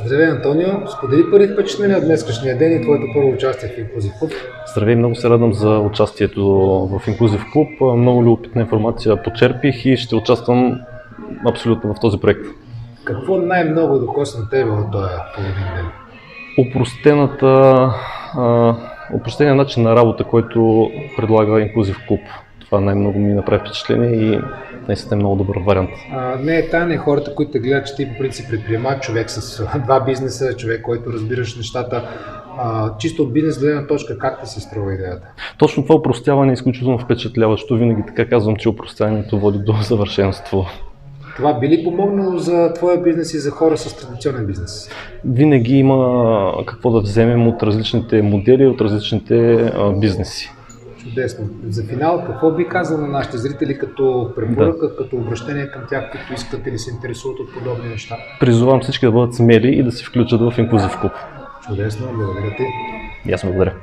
Здравей, Антонио! Сподели първи впечатления от днескашния ден и твоето първо участие в Инклузив клуб. Здравей, много се радвам за участието в Инклузив клуб. Много любопитна информация почерпих и ще участвам абсолютно в този проект. Какво най-много докосна тебе от този половин ден? Опростения начин на работа, който предлага Инклузив клуб. Това най-много ми направи впечатление и наистина е много добър вариант. Не е тайна, хората, които те гледат, че ти по принцип предприемач, човек с два бизнеса, човек, който разбираш нещата. Чисто от бизнес гледна точка, как ти се струва идеята? Точно това опростяване е изключително впечатляващо. Винаги така казвам, че опростяването води до съвършенство. Това би ли помогнало за твоя бизнес и за хора с традиционен бизнес? Винаги има какво да вземем от различните модели, от различните бизнеси. Чудесно. За финал, какво би казал на нашите зрители като препоръка, като обращение към тях, които искат или се интересуват от подобни неща? Призовавам всички да бъдат смели и да се включат в Инклузив клуб. Чудесно, благодаря ти. И аз благодаря.